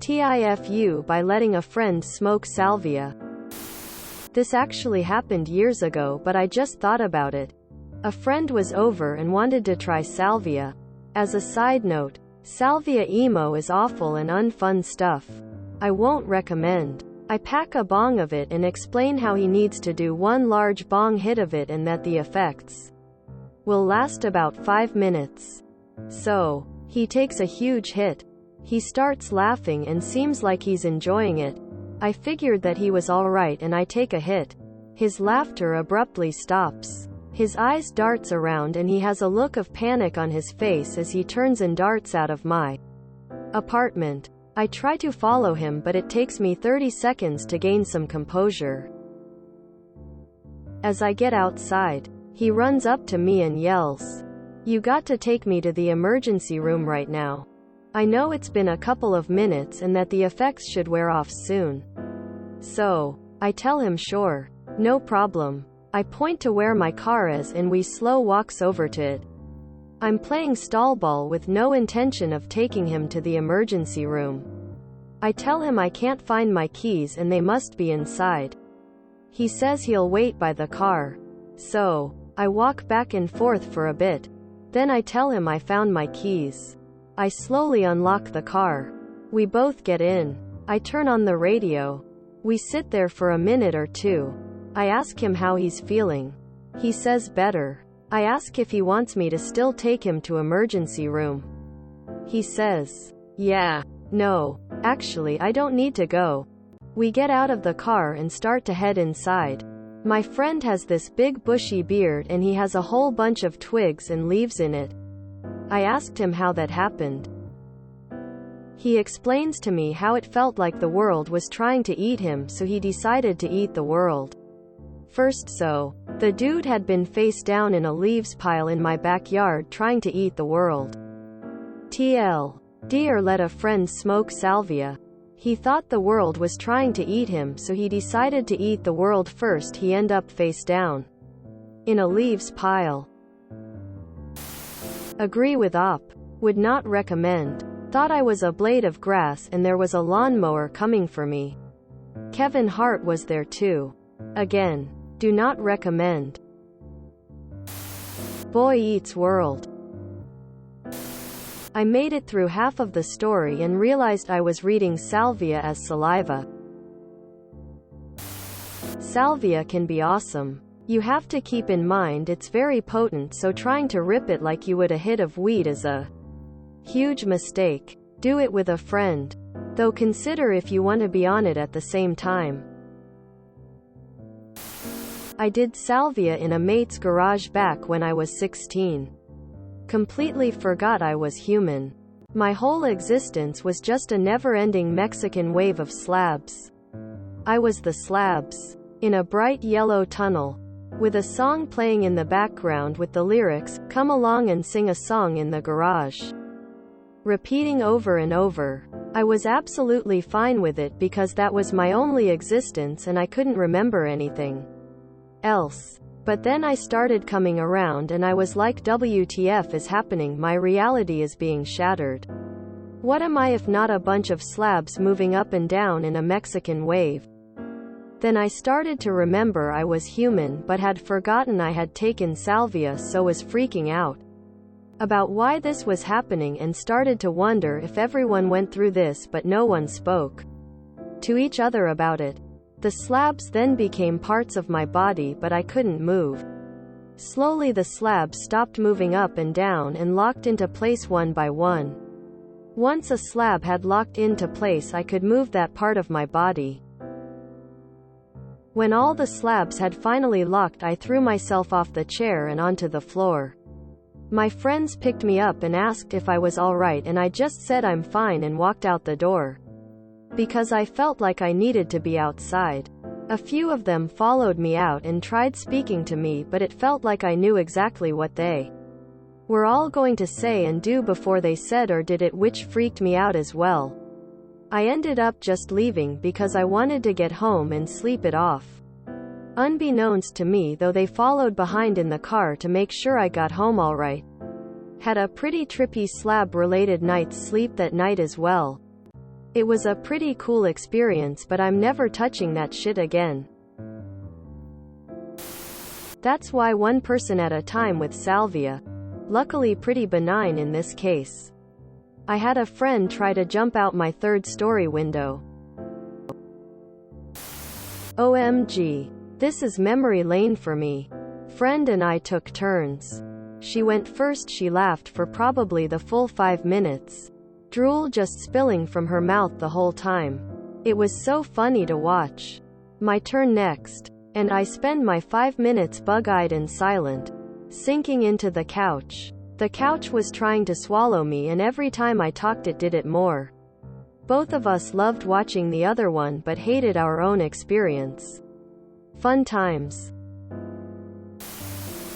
TIFU by letting a friend smoke salvia. This actually happened years ago, but I just thought about it. A friend was over and wanted to try salvia. As a side note, salvia emo is awful and unfun stuff. I won't recommend. I pack a bong of it and explain how he needs to do one large bong hit of it and that the effects will last about 5 minutes. So, he takes a huge hit. He starts laughing and seems like he's enjoying it. I figured that he was alright and I take a hit. His laughter abruptly stops. His eyes darts around and he has a look of panic on his face as he turns and darts out of my apartment. I try to follow him, but it takes me 30 seconds to gain some composure. As I get outside, he runs up to me and yells, "You got to take me to the emergency room right now. I know it's been a couple of minutes and that the effects should wear off soon." So, I tell him sure. No problem. I point to where my car is and we slow walks over to it. I'm playing stallball with no intention of taking him to the emergency room. I tell him I can't find my keys and they must be inside. He says he'll wait by the car. So, I walk back and forth for a bit. Then I tell him I found my keys. I slowly unlock the car. We both get in. I turn on the radio. We sit there for a minute or two. I ask him how he's feeling. He says better. I ask if he wants me to still take him to emergency room. He says, "Yeah. No. Actually, I don't need to go." We get out of the car and start to head inside. My friend has this big bushy beard and he has a whole bunch of twigs and leaves in it. I asked him how that happened. He explains to me how it felt like the world was trying to eat him, so he decided to eat the world first. So, the dude had been face down in a leaves pile in my backyard trying to eat the world. TL. Dear let a friend smoke salvia. He thought the world was trying to eat him, so he decided to eat the world first. He end up face down in a leaves pile. Agree with op. Would not recommend. Thought I was a blade of grass and there was a lawnmower coming for me. Kevin Hart was there too. Again. Do not recommend. Boy Eats World. I made it through half of the story and realized I was reading salvia as saliva. Salvia can be awesome. You have to keep in mind it's very potent, so trying to rip it like you would a hit of weed is a huge mistake. Do it with a friend. Though consider if you want to be on it at the same time. I did salvia in a mate's garage back when I was 16. Completely forgot I was human. My whole existence was just a never-ending Mexican wave of slabs. I was the slabs. In a bright yellow tunnel. With a song playing in the background with the lyrics, "Come along and sing a song in the garage." Repeating over and over. I was absolutely fine with it because that was my only existence and I couldn't remember anything else. But then I started coming around and I was like, WTF is happening? My reality is being shattered. What am I if not a bunch of slabs moving up and down in a Mexican wave? Then I started to remember I was human but had forgotten I had taken salvia, so was freaking out about why this was happening and started to wonder if everyone went through this, but no one spoke to each other about it. The slabs then became parts of my body, but I couldn't move. Slowly the slabs stopped moving up and down and locked into place one by one. Once a slab had locked into place, I could move that part of my body. When all the slabs had finally locked, I threw myself off the chair and onto the floor. My friends picked me up and asked if I was alright, and I just said I'm fine and walked out the door. Because I felt like I needed to be outside. A few of them followed me out and tried speaking to me, but it felt like I knew exactly what they were all going to say and do before they said or did it, which freaked me out as well. I ended up just leaving because I wanted to get home and sleep it off. Unbeknownst to me though, they followed behind in the car to make sure I got home alright. Had a pretty trippy slab-related night's sleep that night as well. It was a pretty cool experience, but I'm never touching that shit again. That's why 1% at a time with salvia. Luckily pretty benign in this case. I had a friend try to jump out my third-story window. OMG. This is memory lane for me. Friend and I took turns. She went first. She laughed for probably the full 5 minutes. Drool just spilling from her mouth the whole time. It was so funny to watch. My turn next. And I spend my 5 minutes bug-eyed and silent, sinking into the couch. The couch was trying to swallow me, and every time I talked it did it more. Both of us loved watching the other one but hated our own experience. Fun times.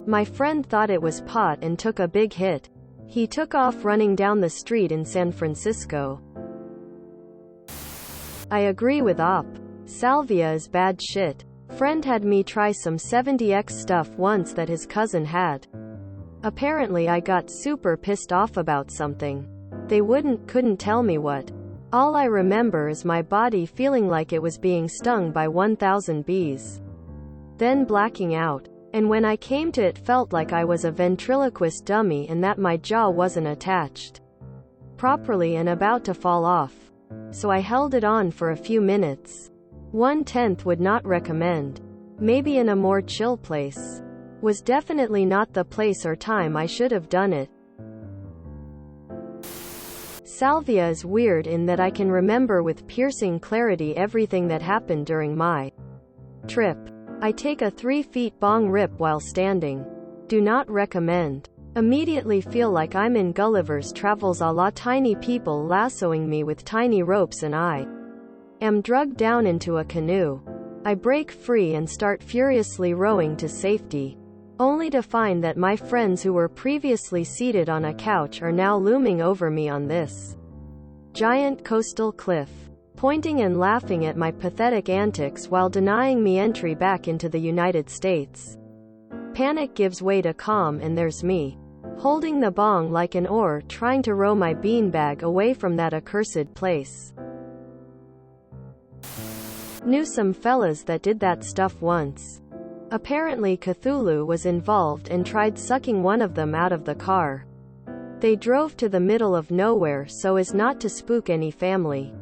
My friend thought it was pot and took a big hit. He took off running down the street in San Francisco. I agree with Op. Salvia is bad shit. Friend had me try some 70x stuff once that his cousin had. Apparently I got super pissed off about something. They couldn't tell me what. All I remember is my body feeling like it was being stung by 1,000 bees. Then blacking out. And when I came to it, felt like I was a ventriloquist dummy and that my jaw wasn't attached properly and about to fall off. So I held it on for a few minutes. 1/10 would not recommend. Maybe in a more chill place. Was definitely not the place or time I should have done it. Salvia is weird in that I can remember with piercing clarity everything that happened during my trip. I take a 3 feet bong rip while standing. Do not recommend. Immediately feel like I'm in Gulliver's Travels a la tiny people lassoing me with tiny ropes and I am drugged down into a canoe. I break free and start furiously rowing to safety, only to find that my friends who were previously seated on a couch are now looming over me on this giant coastal cliff, pointing and laughing at my pathetic antics while denying me entry back into the United States. Panic gives way to calm, and there's me, holding the bong like an oar, trying to row my beanbag away from that accursed place. Knew some fellas that did that stuff once. Apparently Cthulhu was involved and tried sucking one of them out of the car. They drove to the middle of nowhere so as not to spook any family.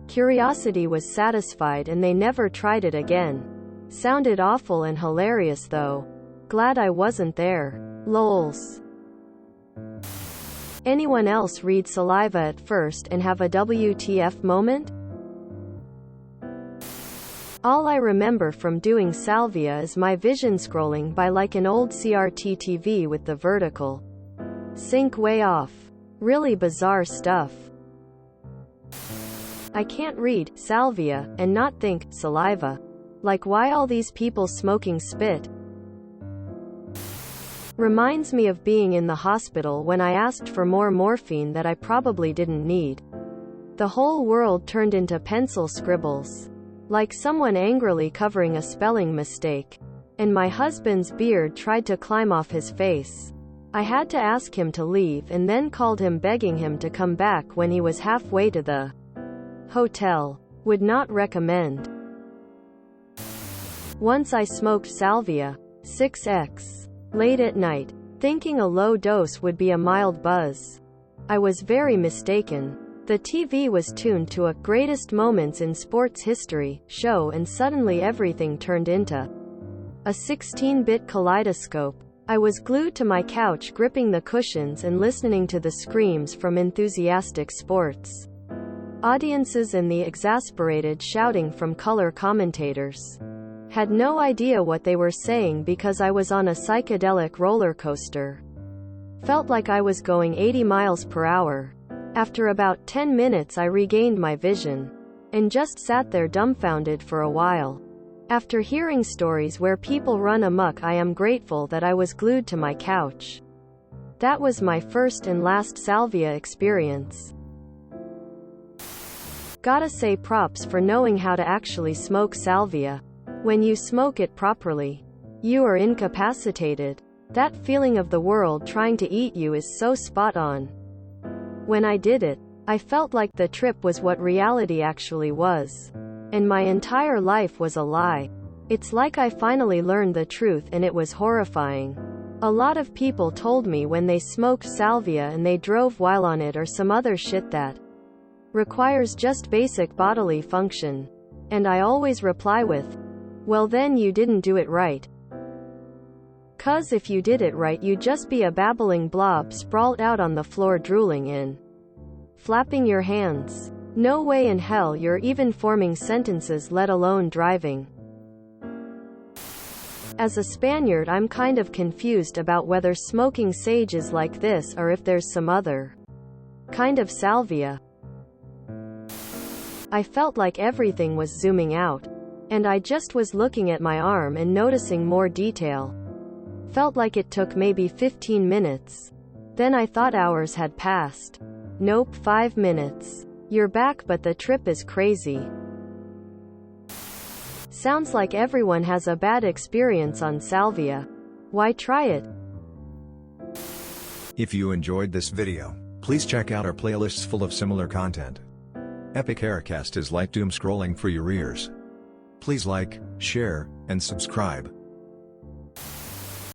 Curiosity was satisfied and they never tried it again. Sounded awful and hilarious though. Glad I wasn't there. Lols. Anyone else read Saliva at first and have a WTF moment? All I remember from doing salvia is my vision scrolling by like an old CRT TV with the vertical sync way off. Really bizarre stuff. I can't read salvia and not think saliva. Like, why all these people smoking spit? Reminds me of being in the hospital when I asked for more morphine that I probably didn't need. The whole world turned into pencil scribbles. Like someone angrily covering a spelling mistake. And my husband's beard tried to climb off his face. I had to ask him to leave and then called him begging him to come back when he was halfway to the hotel. Would not recommend. Once I smoked salvia, 6x, late at night, thinking a low dose would be a mild buzz. I was very mistaken. The TV was tuned to a greatest moments in sports history show and suddenly everything turned into a 16-bit kaleidoscope. I was glued to my couch gripping the cushions and listening to the screams from enthusiastic sports audiences and the exasperated shouting from color commentators. Had no idea what they were saying because I was on a psychedelic roller coaster. Felt like I was going 80 miles per hour. After about 10 minutes I regained my vision. And just sat there dumbfounded for a while. After hearing stories where people run amok, I am grateful that I was glued to my couch. That was my first and last salvia experience. Gotta say props for knowing how to actually smoke salvia. When you smoke it properly, you are incapacitated. That feeling of the world trying to eat you is so spot on. When I did it, I felt like the trip was what reality actually was. And my entire life was a lie. It's like I finally learned the truth, and it was horrifying. A lot of people told me when they smoked salvia and they drove while on it or some other shit that requires just basic bodily function. And I always reply with, well then you didn't do it right. 'Cause if you did it right you'd just be a babbling blob sprawled out on the floor drooling in. Flapping your hands. No way in hell you're even forming sentences, let alone driving. As a Spaniard, I'm kind of confused about whether smoking sage is like this or if there's some other kind of salvia. I felt like everything was zooming out. And I just was looking at my arm and noticing more detail. Felt like it took maybe 15 minutes. Then I thought hours had passed. Nope, 5 minutes. You're back, but the trip is crazy. Sounds like everyone has a bad experience on salvia. Why try it? If you enjoyed this video, please check out our playlists full of similar content. Epic Aircast is like doom scrolling for your ears. Please like, share, and subscribe.